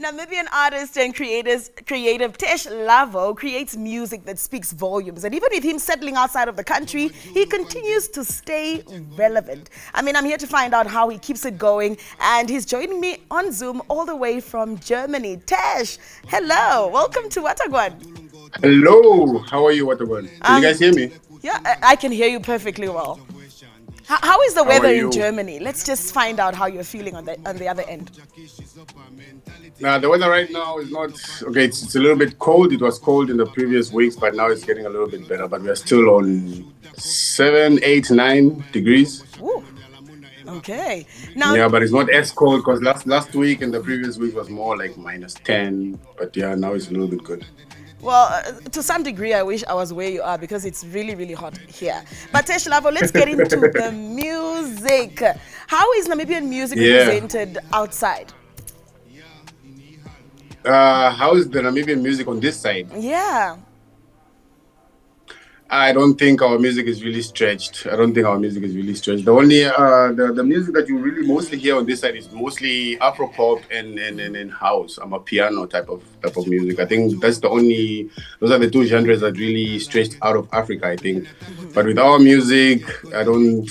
Namibian artist and creative Tesh Lavo creates music that speaks volumes. And even with him settling outside of the country, he continues to stay relevant. I'm here to find out how he keeps it going. And he's joining me on Zoom all the way from Germany. Tesh, hello. Welcome to Watagwan. Hello, how are you, Waterburn? Can you Um, guys hear me? yeah, I can hear you perfectly well. How is the How are weather in you? Germany? Let's just find out how you're feeling on the other end. Now, the weather right now is not okay. It's a little bit cold. It was cold in the previous weeks, but now it's getting a little bit better. But we are still on 7, 8, 9 degrees. Ooh, okay. Now, Yeah, but it's not as cold because last week and the previous week was more like -10. But yeah, now it's a little bit good. well, to some degree, I wish I was where you are because it's really, really hot here. But Tesh Lavo, let's get into the music. How is Namibian music Yeah. represented outside? How is the Namibian music on this side? Yeah. I don't think our music is really stretched. I don't think our music is really stretched. The only the music that you really mostly hear on this side is mostly Afro pop and house. I'm a piano type of music. I think that's the only those are the two genres that really stretched out of Africa, I think. But with our music, I don't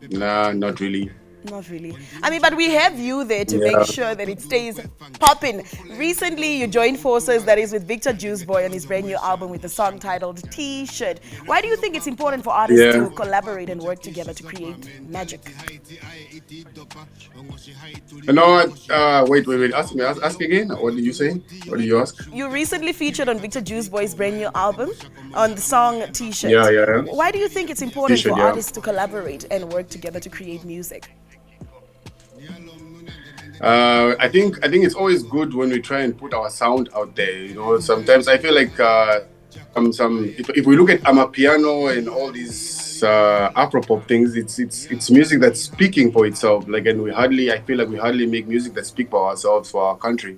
nah, not really. Not really. But we have you there to make Yeah. sure that it stays popping. Recently, you joined forces, that is, with Victor Juiceboy on his brand new album with the song titled T-Shirt. Why do you think it's important for artists Yeah. to collaborate and work together to create magic? No, wait. Ask again. What did you say? What did you ask? You recently featured on Victor Juiceboy's brand new album on the song Yeah, T-Shirt. yeah. Why do you think it's important T-shirt, for yeah. artists to collaborate and work together to create music? I think it's always good when we try and put our sound out there. Sometimes I feel like some if we look at Amapiano and all these Afropop things, it's music that's speaking for itself. Like, and I feel like we hardly make music that speak for ourselves, for our country.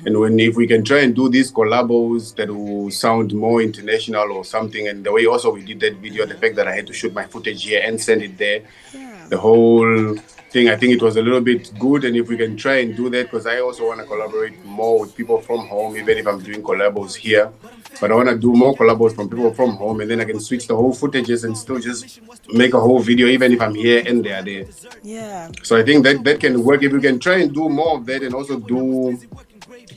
And when if we can try and do these collabos that will sound more international or something, and the way also we did that video, the fact that I had to shoot my footage here and send it there, Yeah. the whole thing, I think it was a little bit good. And if we can try and do that, because I also want to collaborate more with people from home, even if I'm doing collabos here. But I want to do more collabos from people from home, and then I can switch the whole footages and still just make a whole video, even if I'm here and they are there. Yeah. So I think that can work if we can try and do more of that, and also do.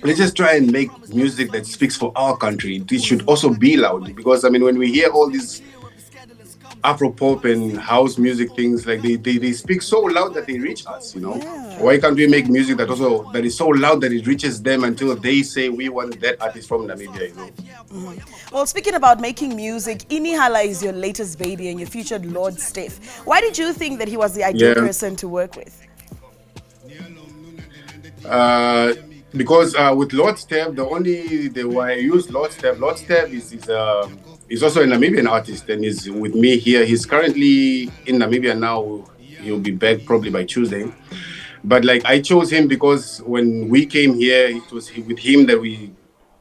Let's just try and make music that speaks for our country. It should also be loud, because when we hear all these Afro pop and house music things, like they speak so loud that they reach us. Yeah. Why can't we make music that is so loud that it reaches them until they say we want that artist from Namibia? Well, speaking about making music, Inihala is your latest baby and you featured Lord Steph. Why did you think that he was the ideal Yeah. person to work with? Uh, because with Lord Steph, the why I use Lord Steph. Lord Steph is also a Namibian artist and is with me here. He's currently in Namibia now. He'll be back probably by Tuesday. But like, I chose him because when we came here, it was with him that we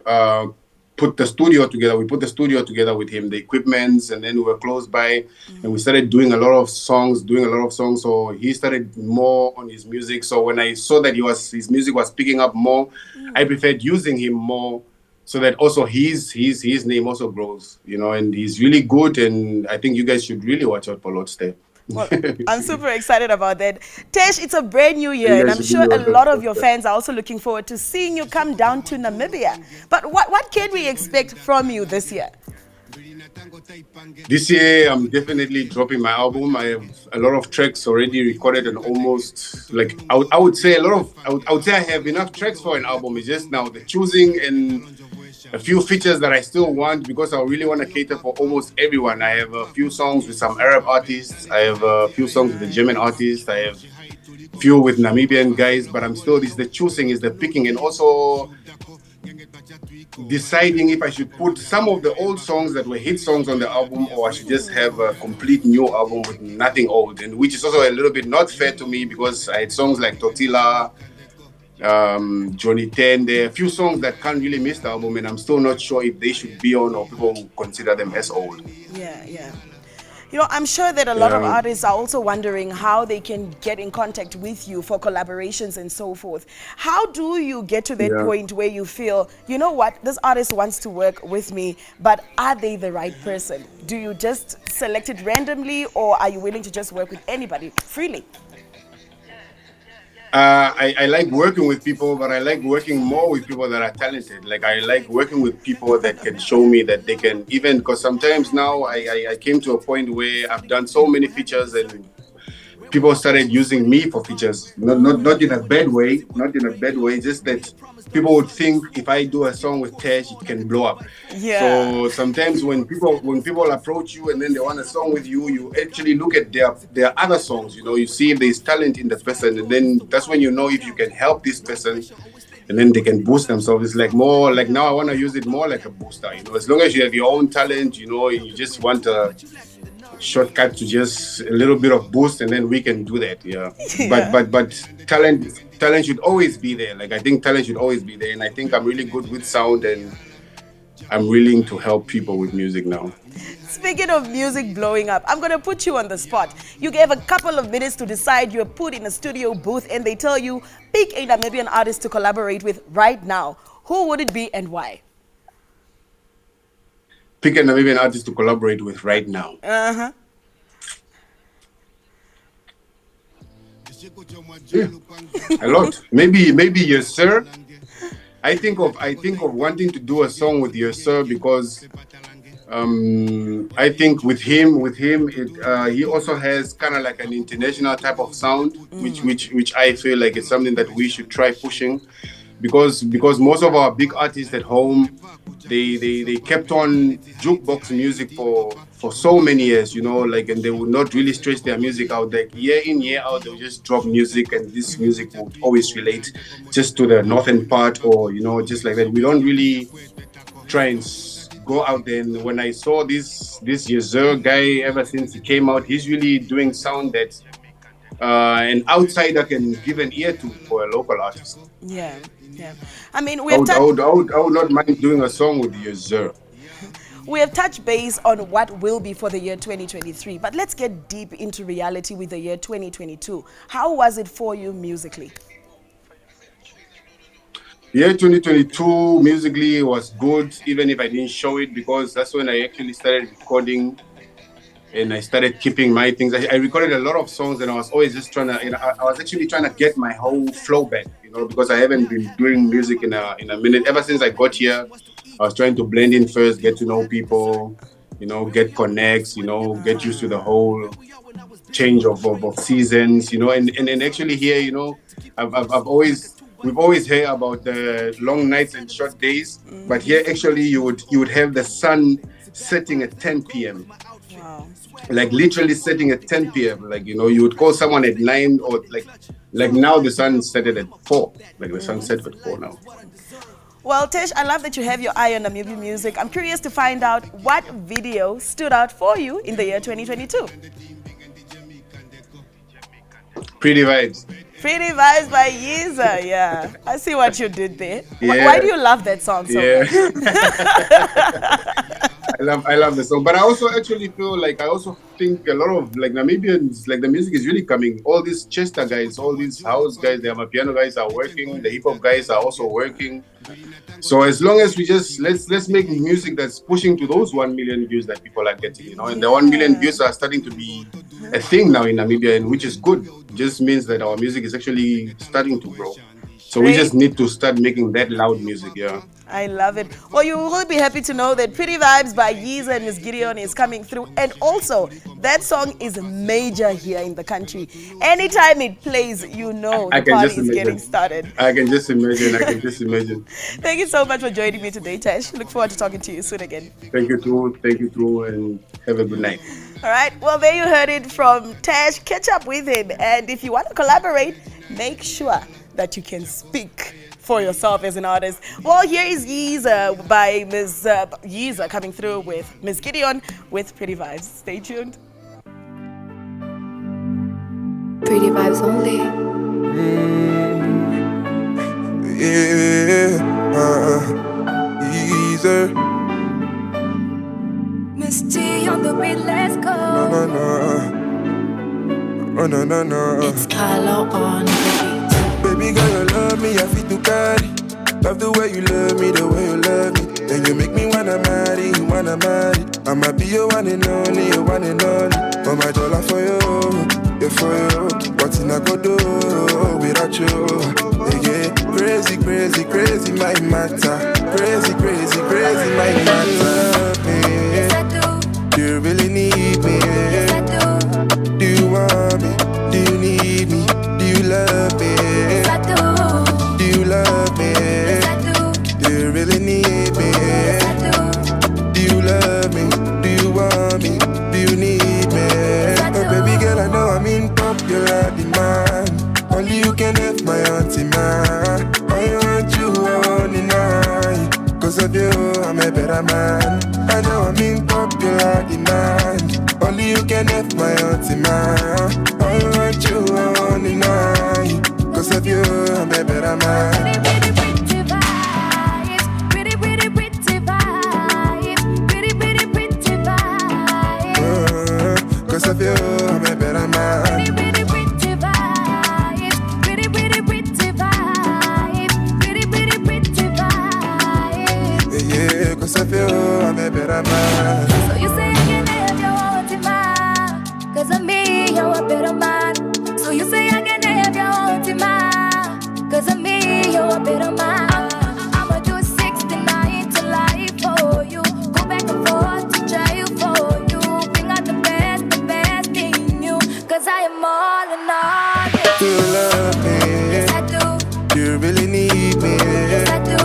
uh, put the studio together. We put the studio together with him, the equipments, and then we were close by, and we started doing a lot of songs. So he started more on his music. So when I saw that his music was picking up more, I preferred using him more, so that also his name also grows. And he's really good, and I think you guys should really watch out for Lord Step. Well, I'm super excited about that. Tesh, it's a brand new year, You and guys I'm should sure really a watch out lot for of Lord your Step. fans are also looking forward to seeing you come down to Namibia. But what can we expect from you this year? This year, I'm definitely dropping my album. I have a lot of tracks already recorded, and almost like I would say a lot of I would say I have enough tracks for an album. It's just now the choosing and a few features that I still want, because I really want to cater for almost everyone. I have a few songs with some Arab artists. I have a few songs with the German artists. I have few with Namibian guys, but I'm still this the choosing is the picking, and also deciding if I should put some of the old songs that were hit songs on the album, or I should just have a complete new album with nothing old, and which is also a little bit not fair to me, because I had songs like Totila, Johnny Ten. There are a few songs that can't really miss the album, and I'm still not sure if they should be on, or people will consider them as old. Yeah, yeah. I'm sure that a lot of Yeah. artists are also wondering how they can get in contact with you for collaborations and so forth. How do you get to that Yeah. point where you feel, you know what, this artist wants to work with me, but are they the right person? Do you just select it randomly, or are you willing to just work with anybody freely? I like working with people, but I like working more with people that are talented. Like I like working with people that can show me that they can even, because sometimes now I came to a point where I've done so many features and people started using me for features. Not in a bad way, not in a bad way, just that people would think if I do a song with Tesh, it can blow up. Yeah. So sometimes when people approach you and then they want a song with you, you actually look at their other songs. You see if there's talent in the person, and then that's when you know if you can help this person, and then they can boost themselves. It's like more like now I want to use it more like a booster. As long as you have your own talent, you just want a shortcut to just a little bit of boost, and then we can do that. Yeah, but Yeah. but but talent should always be there. Like I think talent should always be there, and I think I'm really good with sound, and I'm willing to help people with music now. Speaking of music blowing up, I'm going to put you on the spot. You gave a couple of minutes to decide. You're put in a studio booth and they tell you, pick a Namibian artist to collaborate with right now. Who would it be and why? Pick a Namibian artist to collaborate with right now. Uh-huh. Yeah, a lot. Maybe yes, sir. I think of wanting to do a song with yes, sir, because I think he also has kind of like an international type of sound, which I feel like is something that we should try pushing, because most of our big artists at home, they kept on jukebox music for so many years, like, and they would not really stretch their music out. Like year in year out, they'll just drop music, and this music would always relate just to the northern part, or just like that. We don't really try and go out there. And when I saw this Yeezir guy, ever since he came out, he's really doing sound that an outsider can give an ear to for a local artist. Yeah, yeah. I mean, I would, I would, I would, I would not mind doing a song with Yeezir. we have touched base on what will be for the year 2023, but let's get deep into reality with the year 2022. How was it for you musically? Yeah, 2022 musically was good, even if I didn't show it, because that's when I actually started recording and I started keeping my things. I recorded a lot of songs, and I was always just trying to, I was actually trying to get my whole flow back, because I haven't been doing music in a minute. Ever since I got here, I was trying to blend in first, get to know people, get connects, get used to the whole change of seasons, and actually here, I've always we've always heard about the long nights and short days, but here actually you would have the sun setting at 10 p.m. Wow. Like literally setting at 10 p.m. Like you would call someone at 9, or like now the sun set it at 4. Like the sun set at 4 now. Well, Tesh, I love that you have your eye on Namibian music. I'm curious to find out what video stood out for you in the year 2022. Pretty vibes. Pretty Vibes by Yeezir. Yeah, I see what you did there. Why do Yeah. you love that song so Yeah. much? I love the song, but I also actually feel like I also think a lot of like Namibians, like the music is really coming. All these Chester guys, all these house guys, the piano guys are working. The hip hop guys are also working. So as long as we just let's make music that's pushing to those 1 million views that people are getting, and the 1 million Yeah. views are starting to be a thing now in Namibia, and which is good. Just means that our music is actually starting to grow. So we Great. just need to start making that loud music. Yeah. I love it. Well, you will be happy to know that Pretty Vibes by Yeezir and Miss Gideon is coming through. And also, that song is major here in the country. Anytime it plays, I the can party just is getting imagine. started. I can just imagine. I can just imagine. Thank you so much for joining me today, Tesh. Look forward to talking to you soon again. Thank you too. Thank you too, and have a good night. All right. Well, there you heard it from Tesh. Catch up with him. And if you want to collaborate, make sure that you can speak for yourself as an artist. Well, here is Yeezir by Ms. Yeezir coming through with Ms. Gideon with Pretty Vibes. Stay tuned. Pretty vibes only. Yeah, Yeezir. Miss T on the stupid, let's go. No, no, no. Oh, no, no, no. It's Carlo on the beat. Baby girl, you love me, I feel to carry. Love the way you love me, the way you love me. And you make me wanna marry, you wanna marry. I'ma be your one and only, your one and only. Oh my dollar for you, yeah for you. What in I go do without you? Yeah, crazy, crazy, crazy, my matter. Crazy, crazy, crazy, my matter. Yes, I do. Do you really need me? Yes, I do. Do you want me? Do you need me? Do you love me? Yes, I do. Do you love me? Yes, I do. Do you really need me? Yes, I do. Do you love me? Do you want me? Do you need me? Yes, I do. Oh, baby girl, I know I'm in popular demand. Only you can have my auntie man. I want you all night. Cause of you, I'm a better man. I know I'm in popular demand. Only you can have my auntie man. I want you all night. Cause of you, I'm a better man. Pretty, pretty, pretty vibes. Pretty, pretty, pretty vibes. Pretty, pretty, pretty vibes. Cause of you, I'm a better man. Pretty, pretty, pretty vibes. Pretty, pretty, pretty vibes. Pretty, pretty, pretty vibes. Yeah, cause of you, I'm a better man. So you say I can have your own man. Cause of me, you're a better man. So you say I can have your own man. Cause of me, you're a better man. I'ma do 69 to life for you. Go back and forth to jail for you. Bring out the best in you. Cause I am all in all. Do you love me? Yes, I do. Do you really need me? Yes, I do.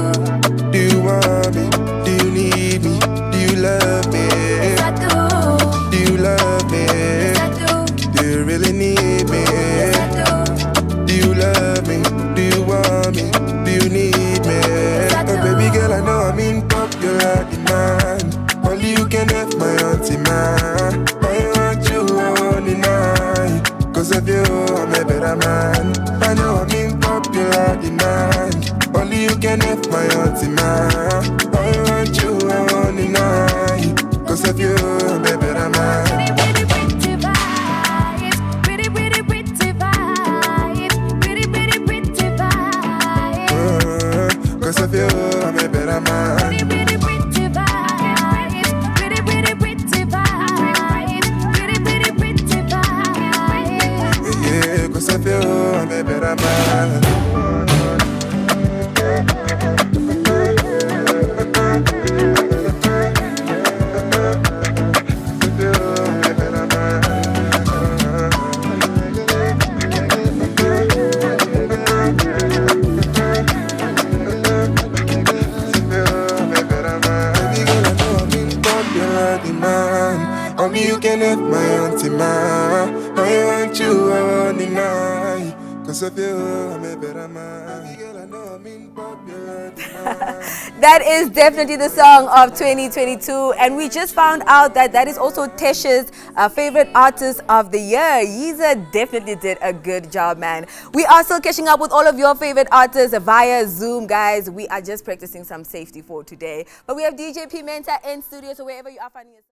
Do you want me? Do you need me? Do you love me? Yes, I do. Do you love me? Yes, I do. Do you really need me? Yes, I do. Do you love me? Do you want me? Do you need me? I do. Oh, baby girl, I know I'm in popular demand. Only you can have my auntie man. I want you all night. Cause of you, I'm a better man. I know I'm in popular demand. Only you can have my auntie man. I want you all night. Cause of you, I'm a better man. Pretty, pretty, pretty vibes. Pretty, pretty, pretty vibes. Pretty, pretty, pretty vibes. Cause of you, I'm a better man. Pretty, pretty, pretty vibes. Pretty, pretty, pretty vibes. Pretty, pretty, pretty vibes. Yeah, cause of you, I'm a better man. Only you can have my auntie man. I want you all night. Cause of you, I'm a better man. Girl, I know I'm in popular demand. That is definitely the song of 2022, and we just found out that that is also Tesh's favorite artist of the year. Yeezir definitely did a good job, man. We are still catching up with all of your favorite artists via Zoom, guys. We are just practicing some safety for today, but we have DJ Pimenta in studio, so wherever you are finding yourself.